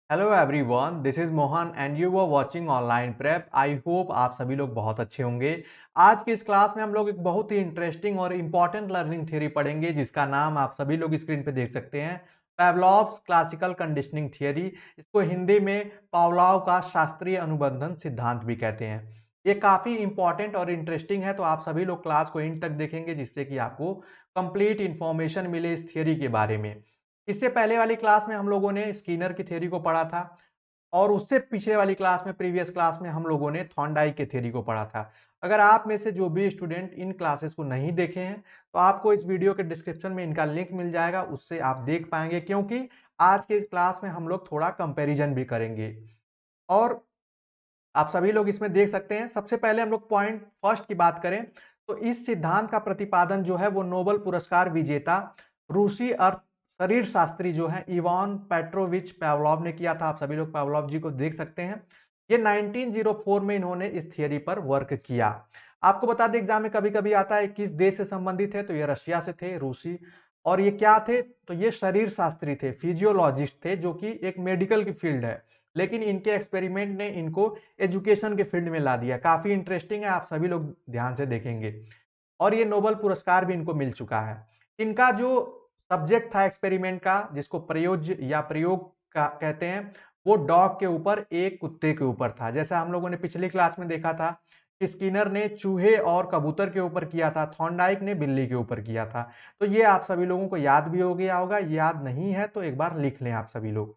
Hello everyone, this is Mohan and you are watching online prep. I hope आप सभी लोग बहुत अच्छे होंगे। आज की इस क्लास में हम लोग एक बहुत ही इंटरेस्टिंग और इम्पॉर्टेंट लर्निंग थ्योरी पढ़ेंगे, जिसका नाम आप सभी लोग स्क्रीन पे देख सकते हैं, पावलोव्स क्लासिकल कंडीशनिंग थियरी। इसको हिंदी में पावलोव का शास्त्रीय अनुबंधन सिद्धांत भी कहते हैं। ये काफी इंपॉर्टेंट और इंटरेस्टिंग है, तो आप सभी लोग क्लास को एंड तक देखेंगे, जिससे कि आपको कंप्लीट इंफॉर्मेशन मिले इस थियरी के बारे में। इससे पहले वाली क्लास में हम लोगों ने स्किनर की थ्योरी को पढ़ा था, और उससे पिछले वाली क्लास में, प्रीवियस क्लास में, हम लोगों ने थॉर्नडाइक के थ्योरी को पढ़ा था। अगर आप में से जो भी स्टूडेंट इन क्लासेस को नहीं देखे हैं, तो आपको इस वीडियो के डिस्क्रिप्शन में इनका लिंक मिल जाएगा, उससे आप देख पाएंगे, क्योंकि आज के क्लास में हम लोग थोड़ा कंपैरिजन भी करेंगे। और आप सभी लोग इसमें देख सकते हैं। सबसे पहले हम लोग पॉइंट फर्स्ट की बात करें, तो इस सिद्धांत का प्रतिपादन जो है वो नोबेल पुरस्कार विजेता रूसी अर्थ शरीर शास्त्री जो है इवान पेट्रोविच पावलोव ने किया था। आप सभी लोग पावलोव जी को देख सकते हैं। ये 1904 में इन्होंने इस थियरी पर वर्क किया। आपको बता दें, एग्जाम में कभी कभी आता है किस देश से संबंधित है, तो ये रशिया से थे, रूसी। और ये क्या थे, तो ये शरीर शास्त्री थे, फिजियोलॉजिस्ट थे, जो कि एक मेडिकल की फील्ड है। लेकिन इनके एक्सपेरिमेंट ने इनको एजुकेशन के फील्ड में ला दिया। काफी इंटरेस्टिंग है, आप सभी लोग ध्यान से देखेंगे। और ये नोबेल पुरस्कार भी इनको मिल चुका है। इनका जो सब्जेक्ट था एक्सपेरिमेंट का, जिसको प्रयोज्य या प्रयोग का कहते हैं, वो डॉग के ऊपर, एक कुत्ते के ऊपर था। जैसा हम लोगों ने पिछली क्लास में देखा था कि स्किनर ने चूहे और कबूतर के ऊपर किया था, थॉर्नडाइक ने बिल्ली के ऊपर किया था। तो ये आप सभी लोगों को याद भी हो गया होगा। याद नहीं है तो एक बार लिख लें आप सभी लोग।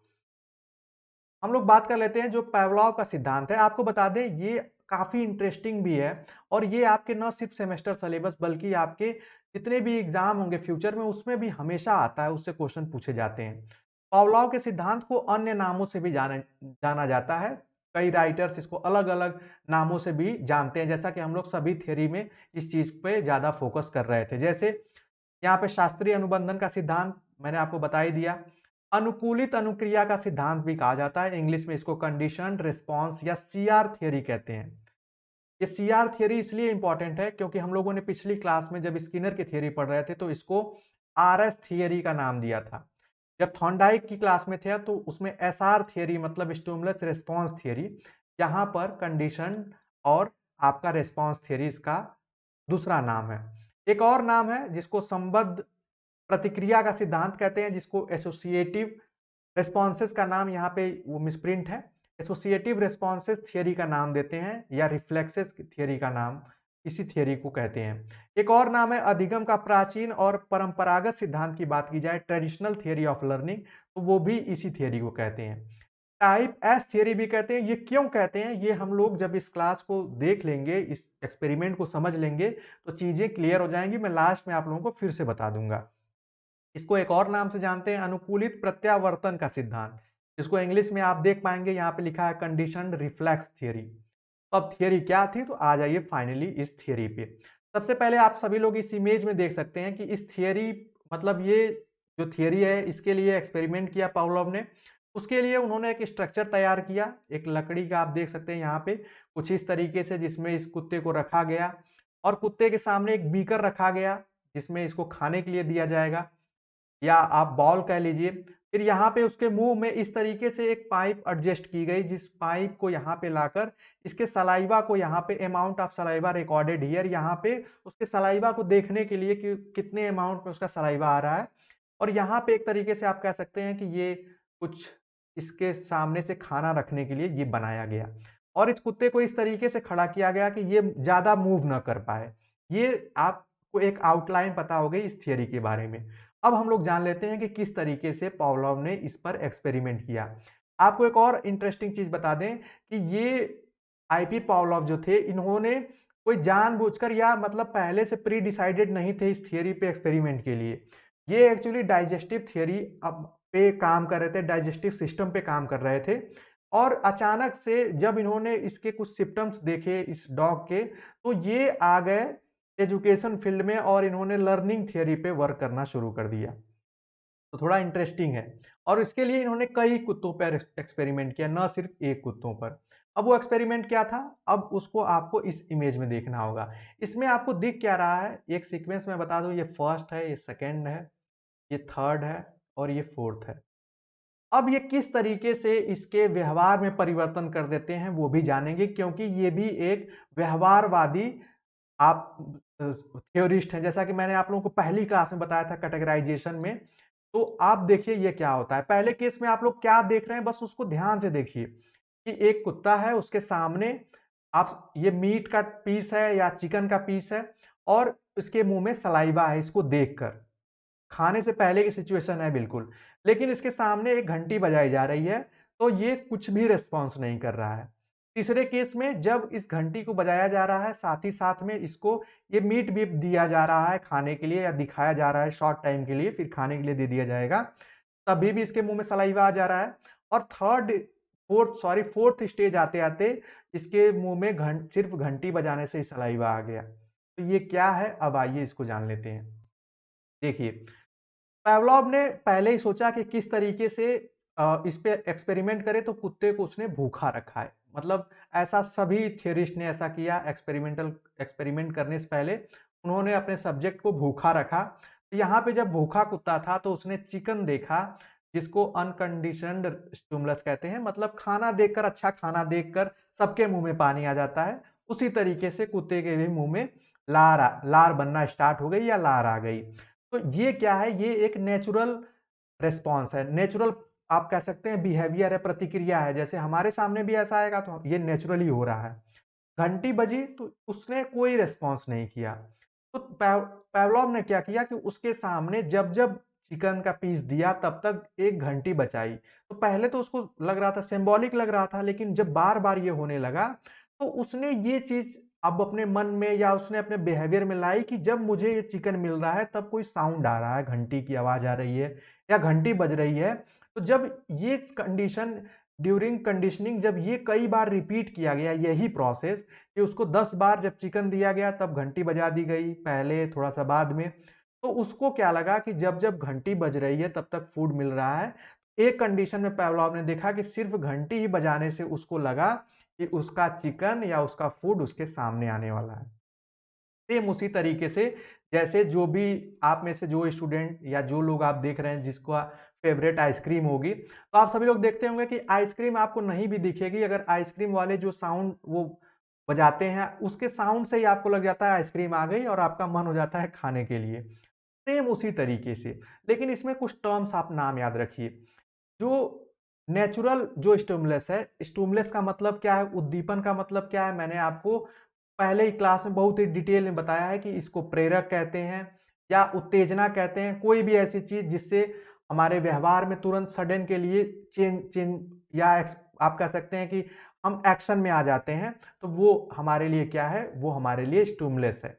हम लोग बात कर लेते हैं जो पावलोव का सिद्धांत है। आपको बता दें, ये काफी इंटरेस्टिंग भी है, और ये आपके न सिर्फ सेमेस्टर सिलेबस, बल्कि आपके जितने भी एग्जाम होंगे फ्यूचर में, उसमें भी हमेशा आता है, उससे क्वेश्चन पूछे जाते हैं। पावलोव के सिद्धांत को अन्य नामों से भी जाना जाना जाता है। कई राइटर्स इसको अलग अलग नामों से भी जानते हैं, जैसा कि हम लोग सभी थ्योरी में इस चीज पे ज्यादा फोकस कर रहे थे। जैसे यहाँ पे शास्त्रीय अनुबंधन का सिद्धांत मैंने आपको बता ही दिया। अनुकूलित अनुक्रिया का सिद्धांत भी कहा जाता है, इंग्लिश में इसको कंडीशनड रिस्पॉन्स या सीआर थियरी कहते हैं। ये सीआर थियरी इसलिए इंपॉर्टेंट है क्योंकि हम लोगों ने पिछली क्लास में जब स्किनर की थियरी पढ़ रहे थे, तो इसको आरएस थियरी का नाम दिया था। जब थॉर्नडाइक की क्लास में थे, तो उसमें एसआर थियरी, मतलब स्टिमुलस रिस्पॉन्स थियरी। यहाँ पर कंडीशन और आपका रिस्पॉन्स थियरी इसका दूसरा नाम है। एक और नाम है जिसको संबद्ध प्रतिक्रिया का सिद्धांत कहते हैं, जिसको एसोसिएटिव रेस्पॉन्सेस का नाम यहाँ पे वो मिसप्रिंट है, एसोसिएटिव रेस्पॉन्सेस थियरी का नाम देते हैं, या रिफ्लेक्सेस थियरी का नाम इसी थियरी को कहते हैं। एक और नाम है अधिगम का। प्राचीन और परंपरागत सिद्धांत की बात की जाए, ट्रेडिशनल थियरी ऑफ लर्निंग, तो वो भी इसी थियरी को कहते हैं। टाइप एस थियरी भी कहते हैं। ये क्यों कहते हैं, ये हम लोग जब इस क्लास को देख लेंगे, इस एक्सपेरिमेंट को समझ लेंगे, तो चीजें क्लियर हो जाएंगी। मैं लास्ट में आप लोगों को फिर से बता दूंगा। इसको एक और नाम से जानते हैं, अनुकूलित प्रत्यावर्तन का सिद्धांत। इसको इंग्लिश में आप देख पाएंगे, यहाँ पे लिखा है कंडीशनड रिफ्लेक्स थियरी। तो अब थियरी क्या थी, तो आ जाइए फाइनली इस थियरी पे। सबसे पहले आप सभी लोग इस इमेज में देख सकते हैं कि इस थियरी, मतलब ये जो थियरी है, इसके लिए एक्सपेरिमेंट किया पावलोव ने। उसके लिए उन्होंने एक स्ट्रक्चर तैयार किया, एक लकड़ी का, आप देख सकते हैं यहाँ पे कुछ इस तरीके से, जिसमें इस कुत्ते को रखा गया, और कुत्ते के सामने एक बीकर रखा गया, जिसमें इसको खाने के लिए दिया जाएगा, या आप बॉल कह लीजिए। फिर यहाँ पे उसके मुंह में इस तरीके से एक पाइप एडजस्ट की गई, जिस पाइप को यहाँ पे लाकर इसके सलाइवा को, यहाँ पे amount of saliva recorded here, यहाँ पे उसके सलाइवा को देखने के लिए कि कितने अमाउंट में उसका सलाइवा आ रहा है। और यहाँ पे एक तरीके से आप कह सकते हैं कि ये कुछ इसके सामने से खाना रखने के लिए ये बनाया गया, और इस कुत्ते को इस तरीके से खड़ा किया गया कि ये ज्यादा मूव न कर पाए। ये आपको एक आउटलाइन पता हो गई इस थियरी के बारे में। अब हम लोग जान लेते हैं कि किस तरीके से पावलोव ने इस पर एक्सपेरिमेंट किया। आपको एक और इंटरेस्टिंग चीज बता दें कि ये आईपी पावलोव जो थे, इन्होंने कोई जानबूझकर, या मतलब पहले से प्री डिसाइडेड नहीं थे इस थियरी पे एक्सपेरिमेंट के लिए। ये एक्चुअली डाइजेस्टिव थियरी अब पे काम कर रहे थे, डाइजेस्टिव सिस्टम पे काम कर रहे थे। और अचानक से जब इन्होंने इसके कुछ सिम्टम्स देखे इस डॉग के, तो ये आ गए एजुकेशन फील्ड में, और इन्होंने लर्निंग थियरी पे वर्क करना शुरू कर दिया। तो थोड़ा इंटरेस्टिंग है। और इसके लिए इन्होंने कई कुत्तों पर एक्सपेरिमेंट किया, न सिर्फ एक कुत्तों पर। अब वो एक्सपेरिमेंट क्या था, अब उसको आपको इस इमेज में देखना होगा। इसमें आपको दिख क्या रहा है, एक सीक्वेंस में बता दूं, ये फर्स्ट है, ये सेकंड है, ये थर्ड है, और ये फोर्थ है। अब ये किस तरीके से इसके व्यवहार में परिवर्तन कर देते हैं वो भी जानेंगे, क्योंकि ये भी एक व्यवहारवादी आप थ्योरिस्ट हैं। जैसा कि मैंने आप लोगों को पहली क्लास में बताया था कैटेगराइजेशन में। तो आप देखिए ये क्या होता है। पहले केस में आप लोग क्या देख रहे हैं, बस उसको ध्यान से देखिए कि एक कुत्ता है, उसके सामने आप ये मीट का पीस है या चिकन का पीस है और इसके मुंह में सलाइवा है, इसको देखकर खाने से पहले की सिचुएशन है बिल्कुल। लेकिन इसके सामने एक घंटी बजाई जा रही है, तो ये कुछ भी रिस्पॉन्स नहीं कर रहा है। तीसरे केस में जब इस घंटी को बजाया जा रहा है, साथ ही साथ में इसको ये मीट भी दिया जा रहा है खाने के लिए या दिखाया जा रहा है शॉर्ट टाइम के लिए, फिर खाने के लिए दे दिया जाएगा, तभी भी इसके मुँह में सलाइवा आ जा रहा है। और फोर्थ स्टेज आते-आते इसके मुँह में सिर्फ़ घंटी बजाने से ही सलाइवा आ गया। तो ये क्या है? अब आइए इसको जान लेते हैं। देखिए, पावलोव ने पहले ही सोचा कि किस तरीके से इस पे एक्सपेरिमेंट करे, तो कुत्ते को उसने भूखा रखा है। मतलब ऐसा सभी थियरिस्ट ने ऐसा किया, एक्सपेरिमेंट करने से पहले उन्होंने अपने सब्जेक्ट को भूखा रखा। तो यहाँ पे जब भूखा कुत्ता था तो उसने चिकन देखा, जिसको अनकंडीशन्ड स्टिमुलस कहते हैं। मतलब खाना देखकर, अच्छा खाना देखकर सबके मुँह में पानी आ जाता है। उसी तरीके से कुत्ते के भी मुँह में लार बनना स्टार्ट हो गई या लार आ गई। तो ये क्या है? ये एक नेचुरल रिस्पॉन्स है। नेचुरल आप कह सकते हैं बिहेवियर है, प्रतिक्रिया है। जैसे हमारे सामने भी ऐसा आएगा तो ये नेचुरली हो रहा है। घंटी बजी तो उसने कोई रिस्पॉन्स नहीं किया। तो पावलोव ने क्या किया कि उसके सामने जब-जब चिकन का पीस दिया तब तक एक घंटी बजाई। तो पहले तो उसको लग रहा था सिंबॉलिक लग रहा था, लेकिन जब बार-बार ये होने लगा तो उसने ये चीज़ अब अपने मन में या उसने अपने बिहेवियर में लाई कि जब मुझे ये चिकन मिल रहा है तब कोई साउंड आ रहा है, घंटी की आवाज़ आ रही है या घंटी बज रही है। तो जब ये कंडीशन ड्यूरिंग कंडीशनिंग जब ये कई बार रिपीट किया गया यही प्रोसेस कि उसको 10 बार जब चिकन दिया गया तब घंटी बजा दी गई, पहले थोड़ा-सा बाद में। तो उसको क्या लगा कि जब-जब घंटी बज रही है तब तक फूड मिल रहा है। एक कंडीशन में पावलोव ने देखा कि सिर्फ़ घंटी ही बजाने से उसको लगा कि उसका चिकन या उसका फूड उसके सामने आने वाला है। सेम उसी तरीके से जैसे जो भी आप में से जो स्टूडेंट या जो लोग आप देख रहे हैं जिसका फेवरेट आइसक्रीम होगी, तो आप सभी लोग देखते होंगे कि आइसक्रीम आपको नहीं भी दिखेगी, अगर आइसक्रीम वाले जो साउंड वो बजाते हैं, उसके साउंड से ही आपको लग जाता है आइसक्रीम आ गई और आपका मन हो जाता है खाने के लिए। सेम उसी तरीके से, लेकिन इसमें कुछ टर्म्स आप नाम याद रखिए। जो नेचुरल जो स्टिमुलस है, स्टिमुलस का मतलब क्या है, उद्दीपन का मतलब क्या है, मैंने आपको पहले ही क्लास में बहुत ही डिटेल में बताया है कि इसको प्रेरक कहते हैं या उत्तेजना कहते हैं। कोई भी ऐसी चीज़ जिससे हमारे व्यवहार में तुरंत सडन के लिए चेंज चेंज या आप कह सकते हैं कि हम एक्शन में आ जाते हैं, तो वो हमारे लिए क्या है, वो हमारे लिए स्टिमुलस है।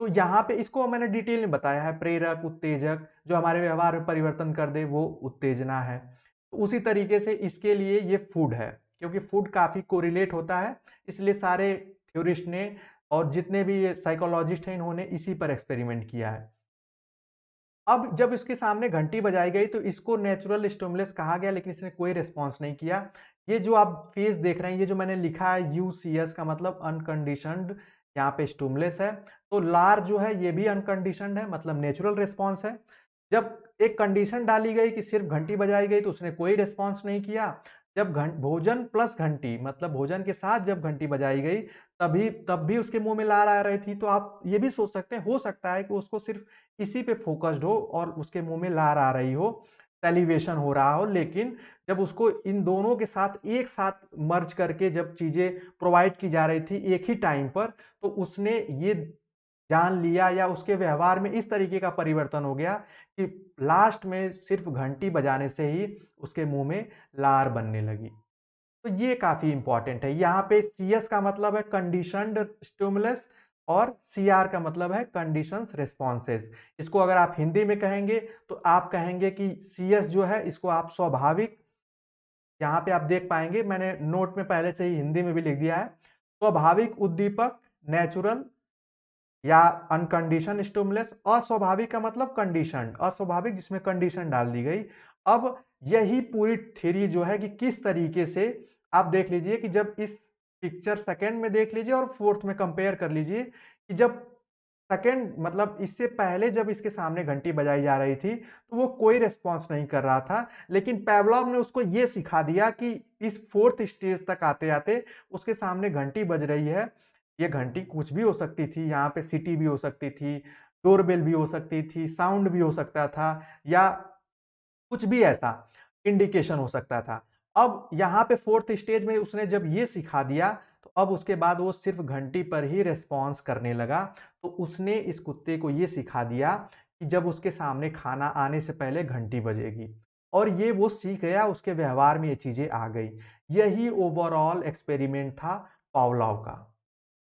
तो यहाँ पे इसको मैंने डिटेल में बताया है, प्रेरक, उत्तेजक जो हमारे व्यवहार में परिवर्तन कर दे वो उत्तेजना है। तो उसी तरीके से इसके लिए ये फूड है, क्योंकि फूड काफ़ी कोरिलेट होता है, इसलिए सारे थ्योरिस्ट ने और जितने भी ये साइकोलॉजिस्ट हैं इन्होंने इसी पर एक्सपेरिमेंट किया है। अब जब इसके सामने घंटी बजाई गई तो इसको नेचुरल स्टिमुलस कहा गया, लेकिन इसने कोई रिस्पॉन्स नहीं किया। ये जो आप फेस देख रहे हैं, ये जो मैंने लिखा है यूसीएस का मतलब अनकंडीशन्ड यहाँ पे स्टिमुलस है। तो लार जो है ये भी अनकंडीशन्ड है, मतलब नेचुरल रिस्पॉन्स है। जब एक कंडीशन डाली गई कि सिर्फ घंटी बजाई गई तो उसने कोई रिस्पॉन्स नहीं किया। जब भोजन प्लस घंटी मतलब भोजन के साथ जब घंटी बजाई गई तब भी उसके मुँह में लार आ रही थी। तो आप ये भी सोच सकते हैं, हो सकता है कि उसको सिर्फ इसी पे फ़ोकस्ड हो और उसके मुँह में लार आ रही हो, सैलिवेशन हो रहा हो, लेकिन जब उसको इन दोनों के साथ एक साथ मर्ज करके जब चीज़ें प्रोवाइड की जा रही थी एक ही टाइम पर, तो उसने ये जान लिया या उसके व्यवहार में इस तरीके का परिवर्तन हो गया कि लास्ट में सिर्फ़ घंटी बजाने से ही उसके मुँह में लार बनने लगी। तो ये काफ़ी इम्पोर्टेंट है। यहाँ पे सीएस का मतलब है कंडीशन्ड स्टिमुलस और सीआर का मतलब है कंडीशंस रिस्पॉन्सेस। इसको अगर आप हिंदी में कहेंगे तो आप कहेंगे कि सीएस जो है इसको आप स्वाभाविक, यहाँ पे आप देख पाएँगे मैंने नोट में पहले से ही हिंदी में भी लिख दिया है। स्वाभाविक उद्दीपक नेचुरल या अनकंडीशन स्टिमुलस, अस्वाभाविक का मतलब कंडीशन्ड, अस्वाभाविक जिसमें कंडीशन डाल दी गई। अब यही पूरी थ्योरी जो है कि किस तरीके से आप देख लीजिए कि जब इस पिक्चर सेकंड में देख लीजिए और फोर्थ में कंपेयर कर लीजिए कि जब सेकंड मतलब इससे पहले जब इसके सामने घंटी बजाई जा रही थी, तो वो कोई रिस्पॉन्स नहीं कर रहा था। लेकिन पेवलॉव ने उसको ये सिखा दिया कि इस 4th स्टेज तक आते-आते उसके सामने घंटी बज रही है। ये घंटी कुछ भी हो सकती थी, यहाँ पे सिटी भी हो सकती थी, डोरबेल भी हो सकती थी, साउंड भी हो सकता था या कुछ भी ऐसा इंडिकेशन हो सकता था। अब यहाँ पे 4th स्टेज में उसने जब ये सिखा दिया, तो अब उसके बाद वो सिर्फ़ घंटी पर ही रिस्पॉन्स करने लगा। तो उसने इस कुत्ते को ये सिखा दिया कि जब उसके सामने खाना आने से पहले घंटी बजेगी और ये वो सीख गया, उसके व्यवहार में ये चीज़ें आ गई। यही ओवरऑल एक्सपेरिमेंट था पावलोव का।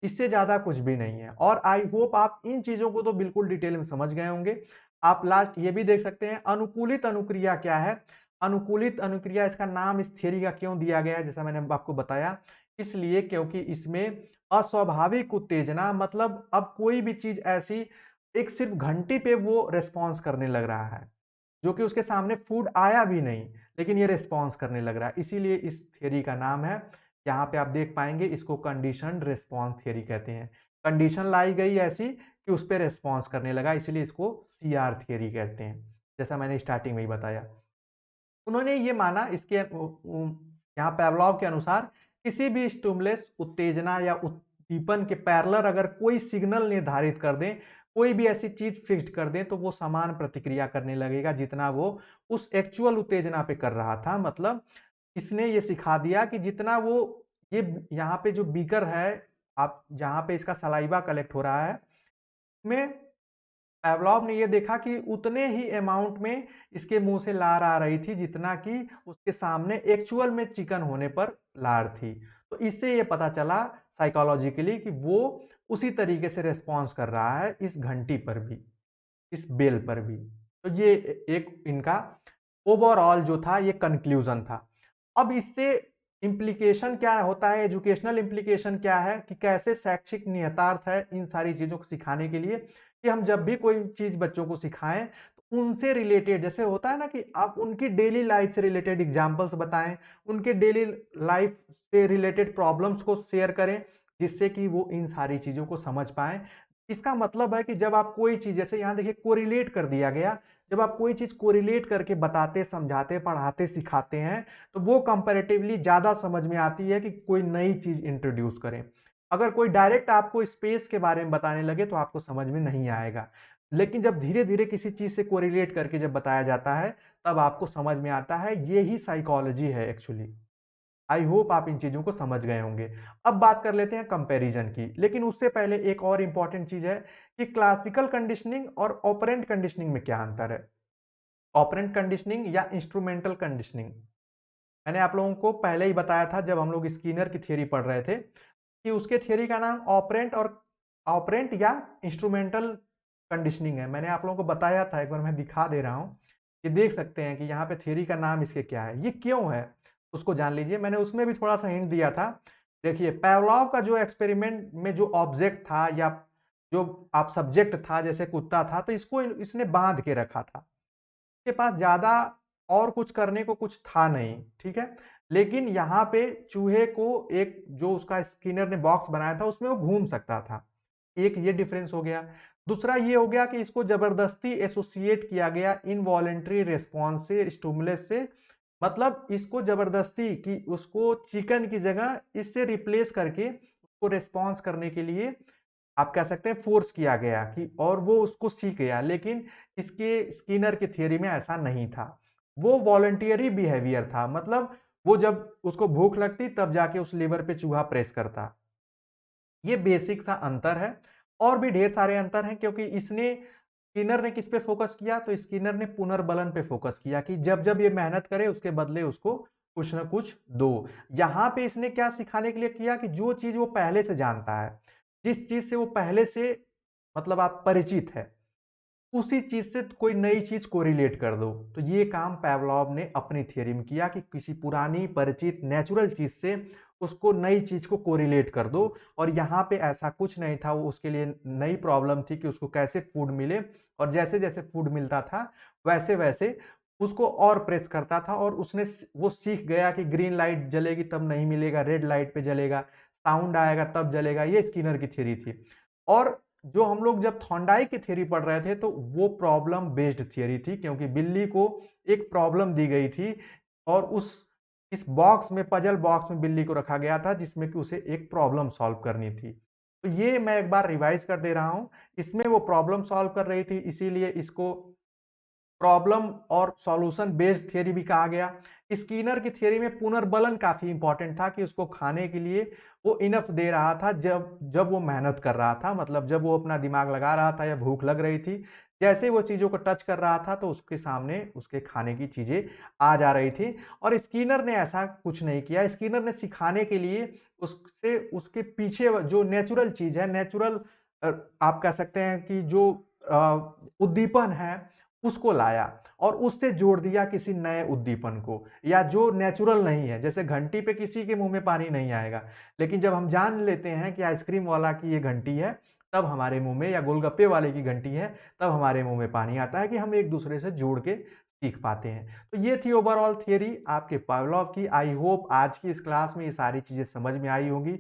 इससे ज़्यादा कुछ भी नहीं है और आई होप आप इन चीज़ों को तो बिल्कुल डिटेल में समझ गए होंगे। आप लास्ट ये भी देख सकते हैं अनुकूलित अनुक्रिया क्या है? अनुकूलित अनुक्रिया इसका नाम इस थ्योरी का क्यों दिया गया है जैसा मैंने आपको बताया, इसलिए क्योंकि इसमें अस्वाभाविक उत्तेजना मतलब अब कोई भी चीज़ ऐसी एक सिर्फ़ घंटी पे वो रिस्पॉन्स करने लग रहा है, जो कि उसके सामने फूड आया भी नहीं, लेकिन ये रिस्पॉन्स करने लग रहा है। इसीलिए इस थ्योरी का नाम है यहाँ पे आप देख पाएँगे इसको कंडीशन्ड रिस्पॉन्स थ्योरी कहते हैं। कंडीशन लाई गई ऐसी कि उस पे रिस्पॉन्स करने लगा इसीलिए इसको सीआर थ्योरी कहते हैं, जैसा मैंने स्टार्टिंग में ही बताया। उन्होंने ये माना इसके यहाँ पेवलॉव के अनुसार किसी भी स्टिमुलस उत्तेजना या उद्दीपन के पैरेलल अगर कोई सिग्नल निर्धारित कर दें, कोई भी ऐसी चीज़ फिक्स्ड कर दें तो वो समान प्रतिक्रिया करने लगेगा जितना वो उस एक्चुअल उत्तेजना पे कर रहा था। मतलब इसने ये सिखा दिया कि जितना वो ये यहाँ पे जो बीकर है, आप जहाँ पे इसका सलाइवा कलेक्ट हो रहा है, में पेवलॉव ने ये देखा कि उतने ही अमाउंट में इसके मुँह से लार आ रही थी जितना कि उसके सामने एक्चुअल में चिकन होने पर लार थी। तो इससे ये पता चला साइकोलॉजिकली कि वो उसी तरीके से रिस्पॉन्स कर रहा है इस घंटी पर भी, इस बेल पर भी। तो ये एक इनका ओवरऑल जो था ये कंक्लूजन था। अब इससे इम्प्लीकेशन क्या होता है, एजुकेशनल इम्प्लीकेशन क्या है कि कैसे शैक्षिक निहितार्थ है इन सारी चीज़ों को सिखाने के लिए कि हम जब भी कोई चीज़ बच्चों को सिखाएँ, तो उनसे रिलेटेड जैसे होता है ना कि आप उनकी डेली लाइफ से रिलेटेड एग्ज़ाम्पल्स बताएँ, उनके डेली लाइफ से रिलेटेड प्रॉब्लम्स को शेयर करें, जिससे कि वो इन सारी चीज़ों को समझ पाएँ। इसका मतलब है कि जब आप कोई चीज़ जैसे यहाँ देखिए कोरिलेट कर दिया गया, जब आप कोई चीज़ कोरिलेट करके बताते, समझाते, पढ़ाते, सिखाते हैं, तो वो कंपैरेटिवली ज़्यादा समझ में आती है कि कोई नई चीज़ इंट्रोड्यूस करें। अगर कोई डायरेक्ट आपको स्पेस के बारे में बताने लगे तो आपको समझ में नहीं आएगा। लेकिन जब धीरे-धीरे किसी चीज़ से कोरिलेट करके जब बताया जाता है, तब आपको समझ में आता है, ये ही साइकोलॉजी है एक्चुअली। आई होप आप इन चीज़ों को समझ गए होंगे। अब बात कर लेते हैं कंपैरिज़न की, लेकिन उससे पहले एक और इम्पोर्टेंट चीज़ है कि क्लासिकल कंडीशनिंग और ऑपरेंट कंडीशनिंग में क्या अंतर है? ऑपरेंट कंडीशनिंग या इंस्ट्रूमेंटल कंडीशनिंग। मैंने आप लोगों को पहले ही बताया था जब हम लोग स्किनर की थ्योरी पढ़ रहे थे कि उसके थ्योरी का नाम ऑपरेंट या इंस्ट्रूमेंटल कंडीशनिंग है। मैंने आप लोगों को बताया था, एक बार मैं दिखा दे रहा हूँ। ये देख सकते हैं कि यहाँ पे थ्योरी का नाम इसके क्या है, ये क्यों है, उसको जान लीजिए। मैंने उसमें भी थोड़ा-सा हिंट दिया था। देखिए पावलोव का जो एक्सपेरिमेंट में जो ऑब्जेक्ट था या जो आप सब्जेक्ट था जैसे कुत्ता था, तो इसको इसने बाँध के रखा था। के पास ज़्यादा और कुछ करने को कुछ था नहीं, ठीक है? लेकिन यहाँ पे चूहे को एक जो उसका स्किनर ने बॉक्स बनाया था उसमें वो घूम सकता था। एक ये डिफरेंस हो गया। दूसरा ये हो गया कि इसको ज़बरदस्ती एसोसिएट किया गया इनवॉलंटरी रिस्पॉन्स से, स्टिमुलस से। मतलब इसको ज़बरदस्ती कि उसको चिकन की जगह इससे रिप्लेस करके उसको रिस्पॉन्स करने के लिए आप कह सकते हैं फ़ोर्स किया गया कि और वो उसको सीख गया। लेकिन इसके स्किनर की थ्योरी में ऐसा नहीं था। वो वॉलंटियरी बिहेवियर था, मतलब वो जब उसको भूख लगती तब जाके उस लीवर पे चूहा प्रेस करता। ये बेसिक सा अंतर है और भी ढेर सारे अंतर हैं क्योंकि इसने स्किनर ने किस पे फ़ोकस किया, तो स्किनर ने पुनर्बलन पे फ़ोकस किया कि जब-जब ये मेहनत करे उसके बदले उसको कुछ न कुछ दो। यहाँ पे इसने क्या सिखाने के लिए किया कि जो चीज़ वो पहले से जानता है, जिस चीज़ से वो पहले से मतलब आप परिचित है, उसी चीज़ से कोई नई चीज़ कोरिलेट कर दो। तो ये काम पावलोव ने अपनी थ्योरी में किया कि किसी पुरानी परिचित नेचुरल चीज़ से उसको नई चीज़ को कोरिलेट कर दो और यहाँ पे ऐसा कुछ नहीं था। वो उसके लिए नई प्रॉब्लम थी कि उसको कैसे फूड मिले और जैसे-जैसे फूड मिलता था वैसे-वैसे उसको और प्रेस करता था और उसने वो सीख गया कि ग्रीन लाइट जलेगी तब नहीं मिलेगा, रेड लाइट पे जलेगा, साउंड आएगा तब जलेगा। ये स्किनर की थ्योरी थी। और जो हम लोग जब थॉर्नडाइक की थ्योरी पढ़ रहे थे तो वो प्रॉब्लम बेस्ड थ्योरी थी, क्योंकि बिल्ली को एक प्रॉब्लम दी गई थी और उस इस बॉक्स में, पजल बॉक्स में बिल्ली को रखा गया था जिसमें कि उसे एक प्रॉब्लम सॉल्व करनी थी। तो ये मैं एक बार रिवाइज कर दे रहा हूं। इसमें वो प्रॉब्लम सॉल्व कर रही थी, इसीलिए इसको प्रॉब्लम और सॉल्यूशन बेस्ड थ्योरी भी कहा गया। स्कीनर की थ्योरी में पुनर्बलन काफी इंपॉर्टेंट था कि उसको खाने के लिए वो इनफ दे रहा था जब जब वो मेहनत कर रहा था, मतलब जब वो अपना दिमाग लगा रहा था या भूख लग रही थी, जैसे वो चीजों को टच कर रहा था तो उसके सामने उसके खाने की चीजें आ जा रही थी। और स्कीनर ने ऐसा कुछ नहीं किया। स्कीनर ने सिखाने के लिए उससे उसके पीछे जो नेचुरल चीज है, नेचुरल आप कह सकते हैं कि जो उद्दीपन है उसको लाया और उससे जोड़ दिया किसी नए उद्दीपन को, या जो नेचुरल नहीं है। जैसे घंटी पे किसी के मुंह में पानी नहीं आएगा, लेकिन जब हम जान लेते हैं कि आइसक्रीम वाला की ये घंटी है, तब हमारे मुंह में, या गोलगप्पे वाले की घंटी है, तब हमारे मुंह में पानी आता है, कि हम एक दूसरे से जोड़ के सीख पाते हैं। तो ये थी ओवरऑल थियरी आपके पावलोव की। आई होप आज की इस क्लास में ये सारी चीजें समझ में आई होंगी।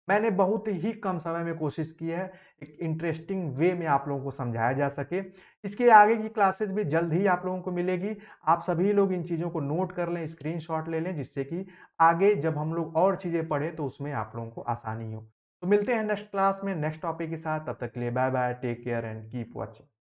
मैंने बहुत ही कम समय में कोशिश की है एक इंटरेस्टिंग वे में आप लोगों को समझाया जा सके। इसके आगे की क्लासेस भी जल्द ही आप लोगों को मिलेगी। आप सभी लोग इन चीज़ों को नोट कर लें, स्क्रीनशॉट ले लें, जिससे कि आगे जब हम लोग और चीज़ें पढ़ें तो उसमें आप लोगों को आसानी हो। तो मिलते हैं नेक्स्ट क्लास में नेक्स्ट टॉपिक के साथ। तब तक के लिए bye bye, take care and keep watching.